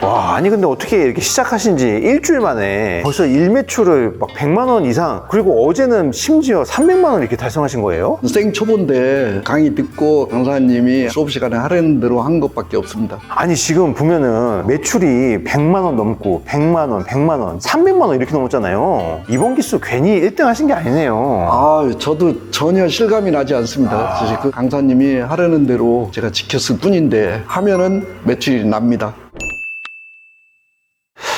와, 아니 근데 어떻게 이렇게 시작하신 지 일주일 만에 벌써 일매출을 막 100만 원 이상, 그리고 어제는 심지어 300만 원 이렇게 달성하신 거예요? 생초보인데 강의 듣고 강사님이 수업 시간에 하라는 대로 한 것밖에 없습니다. 아니 지금 보면은 매출이 100만 원 넘고 100만 원, 100만 원, 300만 원 이렇게 넘었잖아요. 이번 기수 괜히 1등 하신 게 아니네요. 저도 전혀 실감이 나지 않습니다. 사실 그 강사님이 하라는 대로 제가 지켰을 뿐인데 하면은 매출이 납니다.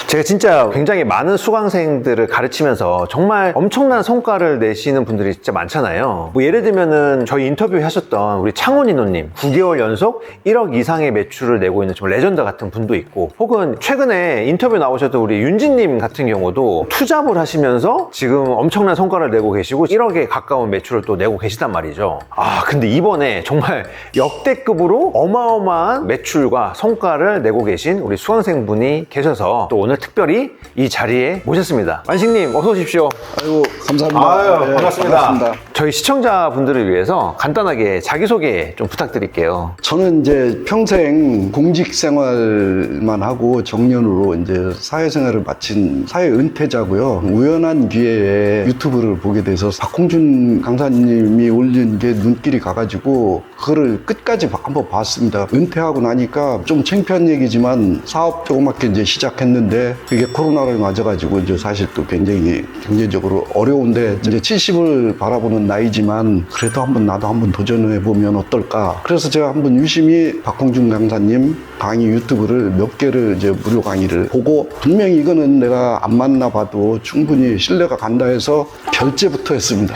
제가 진짜 굉장히 많은 수강생들을 가르치면서 정말 엄청난 성과를 내시는 분들이 진짜 많잖아요. 뭐 예를 들면은 저희 인터뷰 하셨던 우리 창원인호님 9개월 연속 1억 이상의 매출을 내고 있는 정말 레전드 같은 분도 있고, 혹은 최근에 인터뷰 나오셨던 우리 윤진님 같은 경우도 투잡을 하시면서 지금 엄청난 성과를 내고 계시고 1억에 가까운 매출을 또 내고 계시단 말이죠. 근데 이번에 정말 역대급으로 어마어마한 매출과 성과를 내고 계신 우리 수강생분이 계셔서 또 오늘 특별히 이 자리에 모셨습니다. 완식님 어서 오십시오. 아이고 감사합니다. 아유, 반갑습니다. 반갑습니다. 저희 시청자분들을 위해서 간단하게 자기소개 좀 부탁드릴게요. 저는 이제 평생 공직 생활만 하고 정년으로 이제 사회생활을 마친 사회 은퇴자고요. 우연한 기회에 유튜브를 보게 돼서 박홍준 강사님이 올린 게 눈길이 가가지고 그거를 끝까지 한번 봤습니다. 은퇴하고 나니까 좀 창피한 얘기지만 사업 조그맣게 이제 시작했는데 그게 코로나를 맞아가지고 이제 사실 또 굉장히 경제적으로 어려운데 이제 70을 바라보는 나이지만 그래도 나도 한번 도전해보면 어떨까. 그래서 제가 한번 유심히 박홍준 강사님 강의 유튜브를 몇 개를 이제 무료 강의를 보고 분명히 이거는 내가 안 만나봐도 충분히 신뢰가 간다 해서 결제부터 했습니다.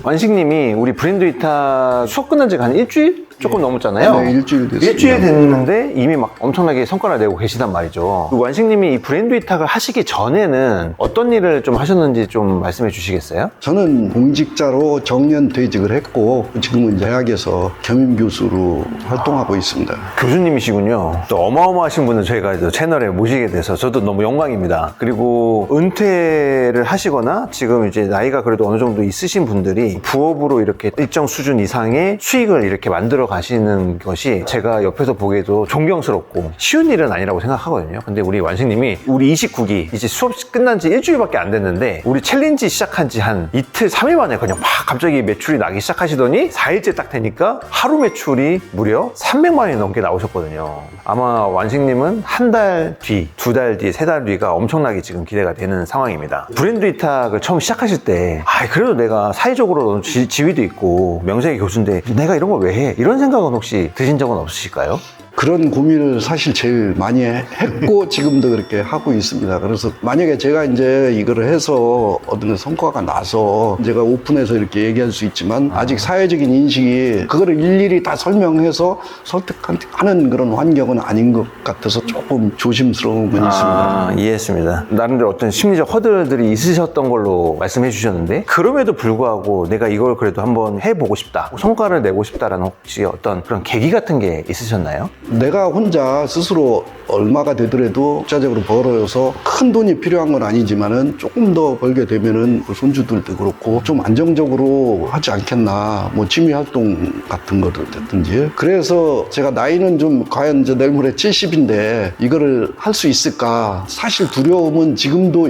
완식님이 우리 브랜드 위탁 수업 끝난 지가 한 일주일? 조금 넘었잖아요. 네, 일주일 됐습니다. 일주일 됐는데 이미 막 엄청나게 성과를 내고 계시단 말이죠. 그 완식님이 이 브랜드 위탁을 하시기 전에는 어떤 일을 좀 하셨는지 좀 말씀해 주시겠어요? 저는 공직자로 정년 퇴직을 했고 지금은 대학에서 겸임교수로 활동하고 있습니다. 교수님이시군요. 또 어마어마하신 분을 저희가 또 채널에 모시게 돼서 저도 너무 영광입니다. 그리고 은퇴를 하시거나 지금 이제 나이가 그래도 어느 정도 있으신 분들이 부업으로 이렇게 일정 수준 이상의 수익을 이렇게 만들어 가시는 것이 제가 옆에서 보기에도 존경스럽고 쉬운 일은 아니라고 생각하거든요. 근데 우리 완식님이 우리 29기 이제 수업 끝난 지 일주일밖에 안 됐는데 우리 챌린지 시작한 지 한 이틀 3일 만에 그냥 막 갑자기 매출이 나기 시작하시더니 4일째 딱 되니까 하루 매출이 무려 300만 원이 넘게 나오셨거든요. 아마 완식님은 한 달 뒤, 2달 뒤, 3달 뒤가 엄청나게 지금 기대가 되는 상황입니다. 브랜드 위탁을 처음 시작하실 때 그래도 내가 사회적으로 지위도 있고 명색의 교수인데 내가 이런 걸 왜 해? 이런 생각은 혹시 드신 적은 없으실까요? 그런 고민을 사실 제일 많이 했고 지금도 그렇게 하고 있습니다. 그래서 만약에 제가 이제 이거를 해서 어떤 성과가 나서 제가 오픈해서 이렇게 얘기할 수 있지만 아직 사회적인 인식이 그거를 일일이 다 설명해서 설득하는 그런 환경은 아닌 것 같아서 조금 조심스러운 건 있습니다. 이해했습니다. 나름대로 어떤 심리적 허들들이 있으셨던 걸로 말씀해 주셨는데 그럼에도 불구하고 내가 이걸 그래도 한번 해보고 싶다, 성과를 내고 싶다라는 혹시 어떤 그런 계기 같은 게 있으셨나요? 내가 혼자 스스로 얼마가 되더라도 투자적으로 벌어서 큰 돈이 필요한 건 아니지만은 조금 더 벌게 되면은 손주들도 그렇고 좀 안정적으로 하지 않겠나, 뭐 취미 활동 같은 거를 됐든지. 그래서 제가 나이는 좀 과연 이제 내일 모레 70인데 이거를 할 수 있을까, 사실 두려움은 지금도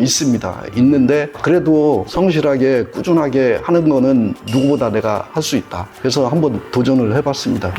있는데 그래도 성실하게 꾸준하게 하는 거는 누구보다 내가 할 수 있다. 그래서 한번 도전을 해봤습니다.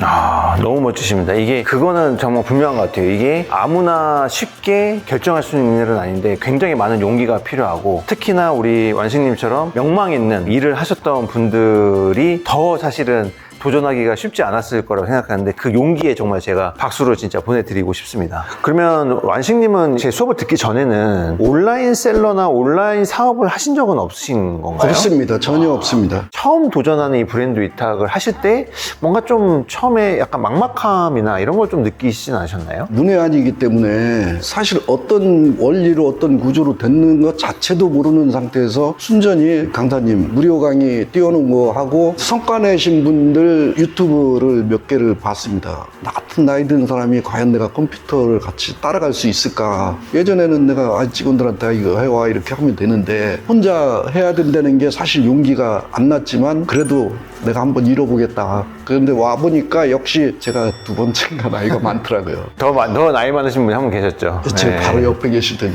너무 멋지십니다. 이게 그거는 정말 분명한 것 같아요. 이게 아무나 쉽게 결정할 수 있는 일은 아닌데 굉장히 많은 용기가 필요하고, 특히나 우리 완식님처럼 명망 있는 일을 하셨던 분들이 더 사실은 도전하기가 쉽지 않았을 거라고 생각하는데 그 용기에 정말 제가 박수를 진짜 보내드리고 싶습니다. 그러면 완식님은 제 수업을 듣기 전에는 온라인 셀러나 온라인 사업을 하신 적은 없으신 건가요? 없습니다. 전혀 없습니다. 처음 도전하는 이 브랜드 위탁을 하실 때 뭔가 좀 처음에 약간 막막함이나 이런 걸 좀 느끼시진 않으셨나요? 문외한이기 때문에 사실 어떤 원리로 어떤 구조로 됐는 것 자체도 모르는 상태에서 순전히 강사님 무료 강의 띄워놓은 거 하고 성과 내신 분들 정말 유튜브를 몇 개를 봤습니다. 나 같은 나이 든 사람이 과연 내가 컴퓨터를 같이 따라갈 수 있을까? 예전에는 내가 직원들한테 이거 해와 이렇게 하면 되는데 혼자 해야 된다는 게 사실 용기가 안 났지만 그래도 내가 한번 잃어보겠다. 그런데 와보니까 역시 제가 두 번째인가 나이가 많더라고요. 더 나이 많으신 분이 한 분 계셨죠. 제 네. 바로 옆에 계시더니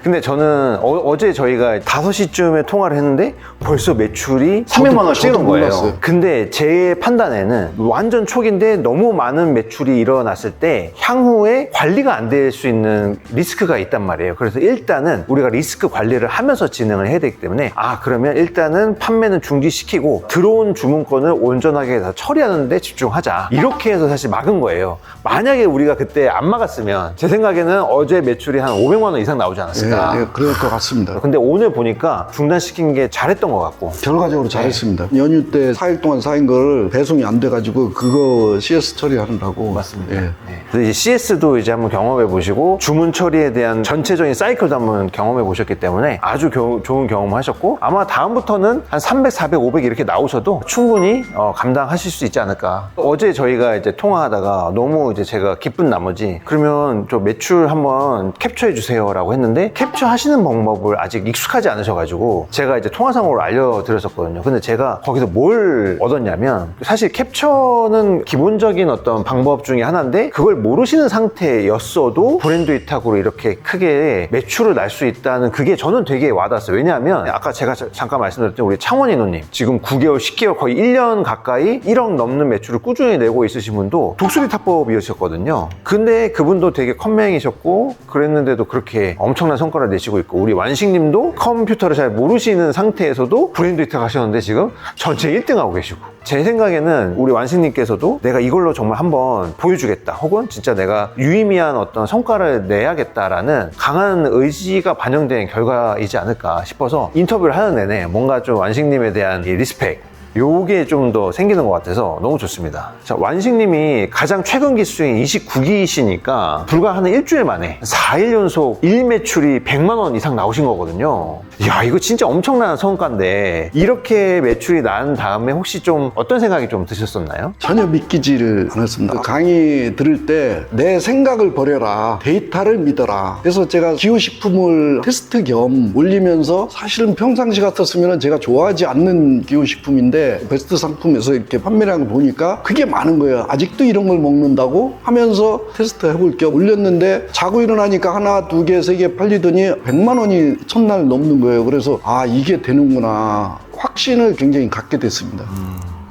근데 저는 어제 저희가 5시쯤에 통화를 했는데 벌써 매출이 300만 원 찍은 저도 거예요. 몰랐어요. 근데 제 판단에는 완전 초기인데 너무 많은 매출이 일어났을 때 향후에 관리가 안 될 수 있는 리스크가 있단 말이에요. 그래서 일단은 우리가 리스크 관리를 하면서 진행을 해야 되기 때문에 그러면 일단은 판매는 중지시키고 들어온 주문권을 온전하게 다 처리하는 데 집중하자. 이렇게 해서 사실 막은 거예요. 만약에 우리가 그때 안 막았으면 제 생각에는 어제 매출이 한 500만 원 이상 나오지 않았을까. 예, 그럴 것 같습니다. 근데 오늘 보니까 중단시킨 게 잘했던 것 같고. 결과적으로 잘했습니다. 연휴 때 4일 동안 쌓인 걸 배송이 안 돼가지고 그거 CS 처리하느라고. 맞습니다. 예. 네. 그래서 이제 CS도 이제 한번 경험해 보시고 주문 처리에 대한 전체적인 사이클도 한번 경험해 보셨기 때문에 아주 좋은 경험을 하셨고 아마 다음부터는 한 300, 400, 500 이렇게 나오셔도 충분히 감당하실 수 있지 않을까. 어제 저희가 이제 통화하다가 너무 이제 제가 기쁜 나머지 그러면 저 매출 한번 캡처해 주세요라고 했는데 캡처 하시는 방법을 아직 익숙하지 않으셔가지고 제가 이제 통화상으로 알려드렸었거든요. 근데 제가 거기서 뭘 얻었냐면 사실 캡처는 기본적인 어떤 방법 중에 하나인데 그걸 모르시는 상태였어도 브랜드 위탁으로 이렇게 크게 매출을 날 수 있다는 그게 저는 되게 와닿았어요. 왜냐하면 아까 제가 잠깐 말씀드렸던 우리 창원인호님 지금 9개월, 10개월 거의 1년 가까이 1억 넘는 매출을 꾸준히 내고 있으신 분도 독수리 타법이셨거든요. 근데 그분도 되게 컴맹이셨고 그랬는데도 그렇게 엄청난 성과를 내시고 있고 우리 완식님도 컴퓨터를 잘 모르시는 상태에서도 브랜드 위탁 하셨는데 지금 전체 1등하고 계시고 제 생각에는 우리 완식님께서도 내가 이걸로 정말 한번 보여주겠다 혹은 진짜 내가 유의미한 어떤 성과를 내야겠다라는 강한 의지가 반영된 결과이지 않을까 싶어서 인터뷰를 하는 내내 뭔가 좀 완식님에 대한 이 리스펙 요게 좀 더 생기는 것 같아서 너무 좋습니다. 자, 완식님이 가장 최근 기수인 29기이시니까 불과 한 일주일 만에 4일 연속 일 매출이 100만 원 이상 나오신 거거든요. 이야, 이거 진짜 엄청난 성과인데 이렇게 매출이 난 다음에 혹시 좀 어떤 생각이 좀 드셨었나요? 전혀 믿기지를 않았습니다. 강의 들을 때 내 생각을 버려라. 데이터를 믿어라. 그래서 제가 기호식품을 테스트 겸 올리면서 사실은 평상시 같았으면 제가 좋아하지 않는 기호식품인데 베스트 상품에서 이렇게 판매량을 보니까 그게 많은 거예요. 아직도 이런 걸 먹는다고 하면서 테스트 해볼 겸 올렸는데 자고 일어나니까 하나, 두 개, 세 개 팔리더니 100만 원이 첫날 넘는 거예요. 그래서 이게 되는구나. 확신을 굉장히 갖게 됐습니다.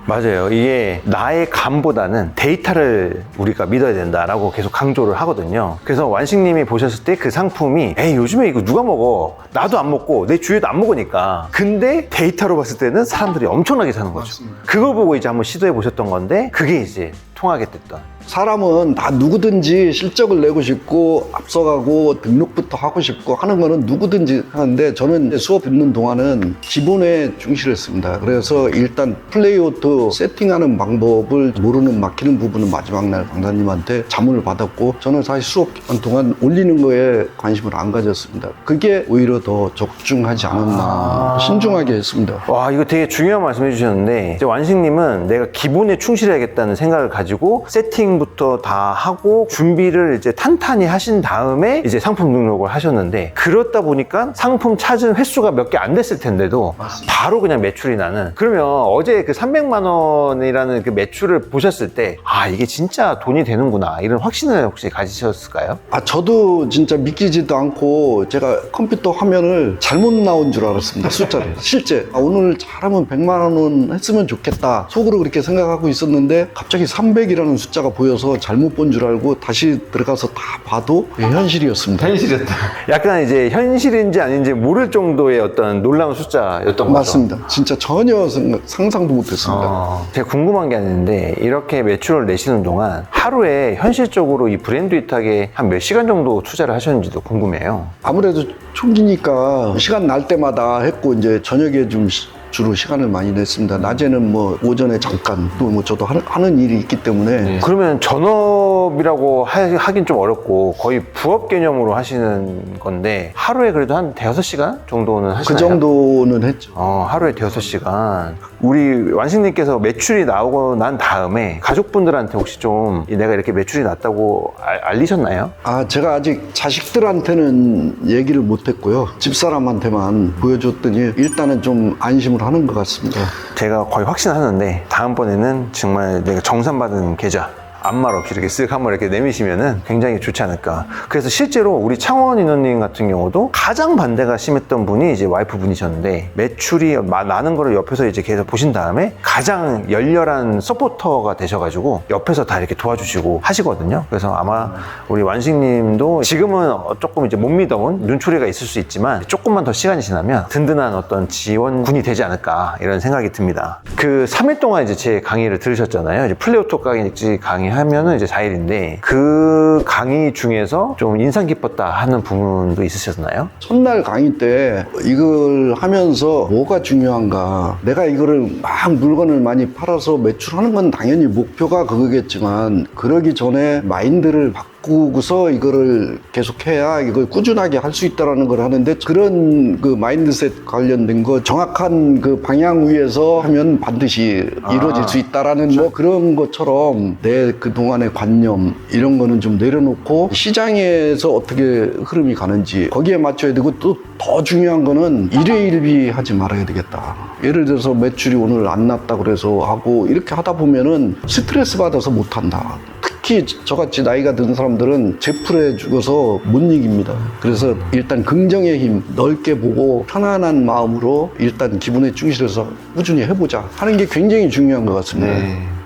맞아요. 이게 나의 감보다는 데이터를 우리가 믿어야 된다라고 계속 강조를 하거든요. 그래서 완식님이 보셨을 때 그 상품이 요즘에 이거 누가 먹어? 나도 안 먹고 내 주위도 안 먹으니까. 근데 데이터로 봤을 때는 사람들이 엄청나게 사는 거죠. 맞습니다. 그걸 보고 이제 한번 시도해 보셨던 건데 그게 이제 통하게 됐던. 사람은 다 누구든지 실적을 내고 싶고 앞서가고 등록부터 하고 싶고 하는 거는 누구든지 하는데 저는 이제 수업 듣는 동안은 기본에 충실했습니다. 그래서 일단 플레이오트 세팅하는 방법을 모르는 막히는 부분은 마지막 날 강사님한테 자문을 받았고 저는 사실 수업 기간 동안 올리는 거에 관심을 안 가졌습니다. 그게 오히려 더 적중하지 않았나 신중하게 했습니다. 와, 이거 되게 중요한 말씀 해주셨는데 이제 완식님은 내가 기본에 충실해야겠다는 생각을 가지고 세팅부터 다 하고 준비를 이제 탄탄히 하신 다음에 이제 상품 등록을 하셨는데 그렇다 보니까 상품 찾은 횟수가 몇 개 안 됐을 텐데도 맞습니다. 바로 그냥 매출이 나는. 그러면 어제 그 300만 원이라는 그 매출을 보셨을 때 이게 진짜 돈이 되는구나 이런 확신을 혹시 가지셨을까요? 저도 진짜 믿기지도 않고 제가 컴퓨터 화면을 잘못 나온 줄 알았습니다. 숫자를. 실제 오늘 잘하면 100만 원은 했으면 좋겠다. 속으로 그렇게 생각하고 있었는데 갑자기 300이라는 숫자가 보여서 잘못 본 줄 알고 다시 들어가서 다 봐도 현실이었습니다. 현실이었다. 약간 이제 현실인지 아닌지 모를 정도의 어떤 놀라운 숫자였던 거죠. 맞습니다. 진짜 전혀 상상도 못했습니다. 제가 궁금한 게 있는데 이렇게 매출을 내시는 동안 하루에 현실적으로 이 브랜드 위탁에 한 몇 시간 정도 투자를 하셨는지도 궁금해요. 아무래도 총기니까 시간 날 때마다 했고 이제 저녁에 좀 주로 시간을 많이 냈습니다. 낮에는 뭐 오전에 잠깐 또 뭐 저도 하는 일이 있기 때문에 그러면 전업 본업이라고 하긴 좀 어렵고 거의 부업 개념으로 하시는 건데 하루에 그래도 한 대여섯 시간 정도는 하시나요? 그 정도는 했죠. 하루에 대여섯 시간. 우리 완식님께서 매출이 나오고 난 다음에 가족분들한테 혹시 좀 내가 이렇게 매출이 났다고 알리셨나요? 제가 아직 자식들한테는 얘기를 못했고요. 집사람한테만 보여줬더니 일단은 좀 안심을 하는 것 같습니다. 제가 거의 확신하는데 다음번에는 정말 내가 정산받은 계좌 아무 말 없이 이렇게 쓱 한번 이렇게 내미시면은 굉장히 좋지 않을까. 그래서 실제로 우리 창원 인원님 같은 경우도 가장 반대가 심했던 분이 이제 와이프 분이셨는데 매출이 나는 거를 옆에서 이제 계속 보신 다음에 가장 열렬한 서포터가 되셔가지고 옆에서 다 이렇게 도와주시고 하시거든요. 그래서 아마 우리 완식님도 지금은 조금 이제 못 믿어온 눈초리가 있을 수 있지만 조금만 더 시간이 지나면 든든한 어떤 지원군이 되지 않을까 이런 생각이 듭니다. 그 3일 동안 이제 제 강의를 들으셨잖아요. 이제 플레오토 강의 하면은 이제 4일인데 그 강의 중에서 좀 인상 깊었다 하는 부분도 있으셨나요? 첫날 강의 때 이걸 하면서 뭐가 중요한가, 내가 이거를 막 물건을 많이 팔아서 매출하는 건 당연히 목표가 그거겠지만 그러기 전에 마인드를 바꾸고서 이거를 계속해야 이걸 꾸준하게 할 수 있다는 걸 하는데, 그런 그 마인드셋 관련된 거 정확한 그 방향 위에서 하면 반드시 이루어질 수 있다라는 뭐 그런 것처럼 내 그동안의 관념 이런 거는 좀 내려놓고 시장에서 어떻게 흐름이 가는지 거기에 맞춰야 되고, 또 더 중요한 거는 일회일비하지 말아야 되겠다. 예를 들어서 매출이 오늘 안 났다 그래서 하고 이렇게 하다 보면은 스트레스 받아서 못 한다. 특히 저같이 나이가 든 사람들은 제풀에 죽어서 못 이깁니다. 그래서 일단 긍정의 힘 넓게 보고 편안한 마음으로 일단 기분에 충실해서 꾸준히 해보자 하는 게 굉장히 중요한 것 같습니다.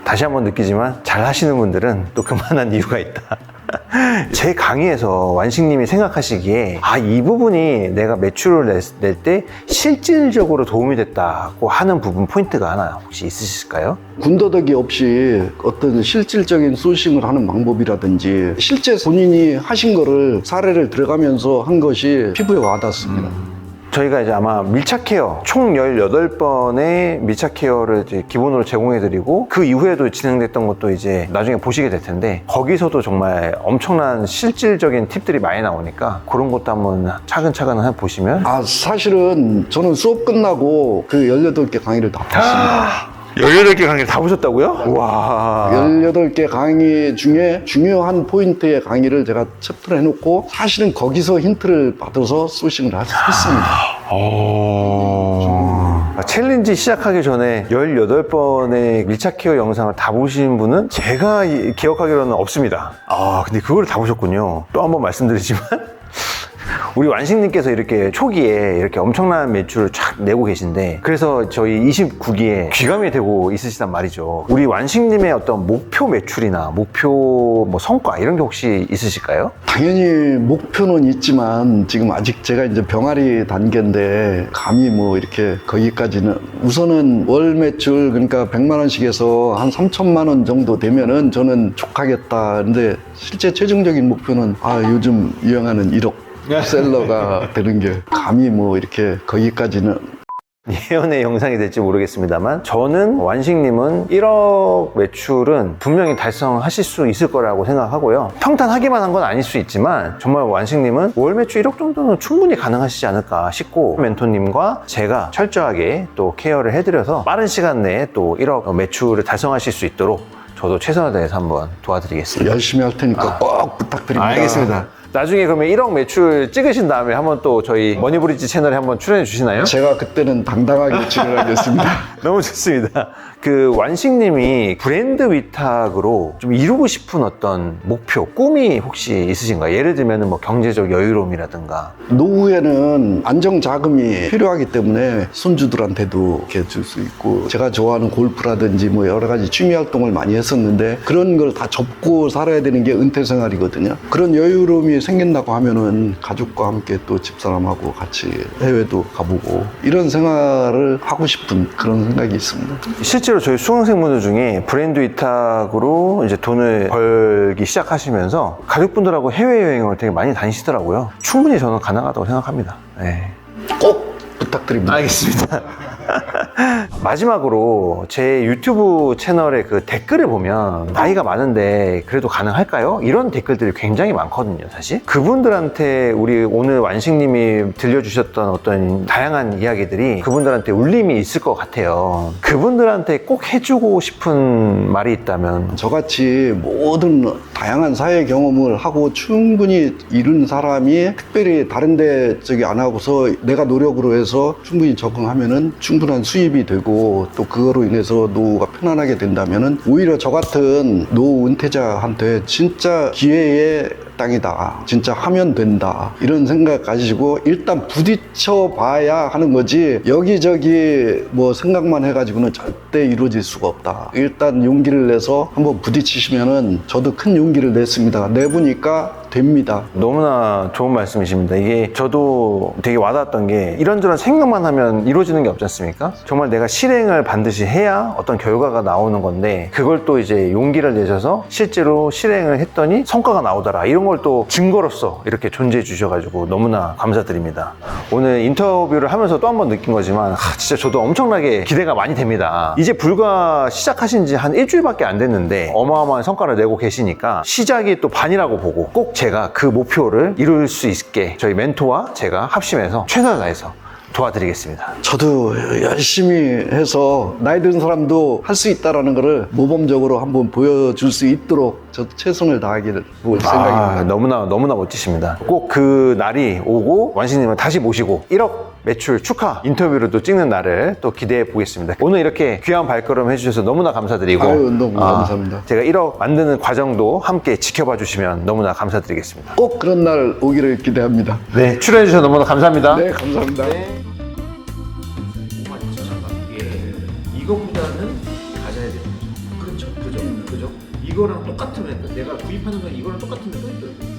다시 한번 느끼지만 잘 하시는 분들은 또 그만한 이유가 있다. 제 강의에서 완식님이 생각하시기에 이 부분이 내가 매출을 낼 때 실질적으로 도움이 됐다고 하는 부분 포인트가 하나 혹시 있으실까요? 군더더기 없이 어떤 실질적인 소싱을 하는 방법이라든지 실제 본인이 하신 거를 사례를 들어가면서 한 것이 피부에 와닿습니다. 저희가 이제 아마 밀착 케어 총 18번의 밀착 케어를 이제 기본으로 제공해드리고 그 이후에도 진행됐던 것도 이제 나중에 보시게 될 텐데 거기서도 정말 엄청난 실질적인 팁들이 많이 나오니까 그런 것도 한번 차근차근 보시면 사실은 저는 수업 끝나고 그 18개 강의를 다 봤습니다. 18개 강의를 다 보셨다고요? 와. 18개 강의 중에 중요한 포인트의 강의를 제가 챕터를 해놓고 사실은 거기서 힌트를 받아서 소싱을 했습니다. 챌린지 시작하기 전에 18번의 밀착 케어 영상을 다 보신 분은 제가 기억하기로는 없습니다. 근데 그걸 다 보셨군요. 또 한번 말씀드리지만 우리 완식님께서 이렇게 초기에 이렇게 엄청난 매출을 쫙 내고 계신데 그래서 저희 29기에 귀감이 되고 있으시단 말이죠. 우리 완식님의 어떤 목표 매출이나 목표 뭐 성과 이런 게 혹시 있으실까요? 당연히 목표는 있지만 지금 아직 제가 이제 병아리 단계인데 감히 뭐 이렇게 거기까지는, 우선은 월 매출 그러니까 100만 원씩에서 한 3천만 원 정도 되면은 저는 족하겠다. 근데 실제 최종적인 목표는 요즘 유행하는 1억 셀러가 되는 게, 감히 뭐 이렇게 거기까지는. 예언의 영상이 될지 모르겠습니다만 저는 완식님은 1억 매출은 분명히 달성하실 수 있을 거라고 생각하고요. 평탄하기만 한 건 아닐 수 있지만 정말 완식님은 월 매출 1억 정도는 충분히 가능하시지 않을까 싶고, 멘토님과 제가 철저하게 또 케어를 해드려서 빠른 시간 내에 또 1억 매출을 달성하실 수 있도록 저도 최선을 다해서 한번 도와드리겠습니다. 열심히 할 테니까 꼭 부탁드립니다. 알겠습니다. 나중에 그러면 1억 매출 찍으신 다음에 한번 또 저희 머니브리지 채널에 한번 출연해 주시나요? 제가 그때는 당당하게 출연하겠습니다. 너무 좋습니다. 그 완식님이 브랜드 위탁으로 좀 이루고 싶은 어떤 목표, 꿈이 혹시 있으신가요? 예를 들면 뭐 경제적 여유로움이라든가. 노후에는 안정 자금이 필요하기 때문에 손주들한테도 이렇게 줄 수 있고, 제가 좋아하는 골프라든지 뭐 여러 가지 취미 활동을 많이 했었는데 그런 걸 다 접고 살아야 되는 게 은퇴 생활이거든요. 그런 여유로움이 생긴다고 하면은 가족과 함께 또 집사람하고 같이 해외도 가보고 이런 생활을 하고 싶은 그런 생각이 있습니다. 실제로 저희 수강생분들 중에 브랜드 위탁으로 이제 돈을 벌기 시작하시면서 가족분들하고 해외여행을 되게 많이 다니시더라고요. 충분히 저는 가능하다고 생각합니다. 네. 꼭 부탁드립니다. 알겠습니다. 마지막으로 제 유튜브 채널의 그 댓글을 보면 나이가 많은데 그래도 가능할까요? 이런 댓글들이 굉장히 많거든요, 사실. 그분들한테 우리 오늘 완식님이 들려주셨던 어떤 다양한 이야기들이 그분들한테 울림이 있을 것 같아요. 그분들한테 꼭 해주고 싶은 말이 있다면 저같이 모든 다양한 사회 경험을 하고 충분히 이룬 사람이 특별히 다른데 저기 안 하고서 내가 노력으로 해서 충분히 적응하면은 충분한 수입이 되고 또 그거로 인해서 노후가 편안하게 된다면은 오히려 저 같은 노후 은퇴자한테 진짜 기회의 땅이다. 진짜 하면 된다. 이런 생각 가지고 일단 부딪혀 봐야 하는 거지 여기저기 뭐 생각만 해가지고는 절대 이루어질 수가 없다. 일단 용기를 내서 한번 부딪히시면은 저도 큰 용기를 냈습니다. 내보니까 됩니다. 너무나 좋은 말씀이십니다. 이게 저도 되게 와닿았던 게 이런저런 생각만 하면 이루어지는 게 없지 않습니까? 정말 내가 실행을 반드시 해야 어떤 결과가 나오는 건데 그걸 또 이제 용기를 내셔서 실제로 실행을 했더니 성과가 나오더라. 이런 걸 또 증거로서 이렇게 존재해 주셔가지고 너무나 감사드립니다. 오늘 인터뷰를 하면서 또 한 번 느낀 거지만 진짜 저도 엄청나게 기대가 많이 됩니다. 이제 불과 시작하신 지 한 일주일밖에 안 됐는데 어마어마한 성과를 내고 계시니까 시작이 또 반이라고 보고 꼭 제가 그 목표를 이룰 수 있게 저희 멘토와 제가 합심해서 최선을 다해서 도와드리겠습니다. 저도 열심히 해서 나이 든 사람도 할 수 있다라는 것을 모범적으로 한번 보여줄 수 있도록 저도 최선을 다하기를 볼 생각입니다. 너무나 멋지십니다. 꼭 그 날이 오고 완식님을 다시 모시고 1억 매출 축하 인터뷰를 또 찍는 날을 또 기대해 보겠습니다. 오늘 이렇게 귀한 발걸음 해주셔서 너무나 감사드리고 아유, 너무 감사합니다. 제가 1억 만드는 과정도 함께 지켜봐 주시면 너무나 감사드리겠습니다. 꼭 그런 날 오기를 기대합니다. 네, 출연해 주셔서 너무나 감사합니다. 네, 감사합니다. 이거보다는 가져야 되는 거죠. 그렇죠. 그죠. 이거랑 똑같으면 내가 구입하는 건 이거랑 똑같은데 또 있더라고요.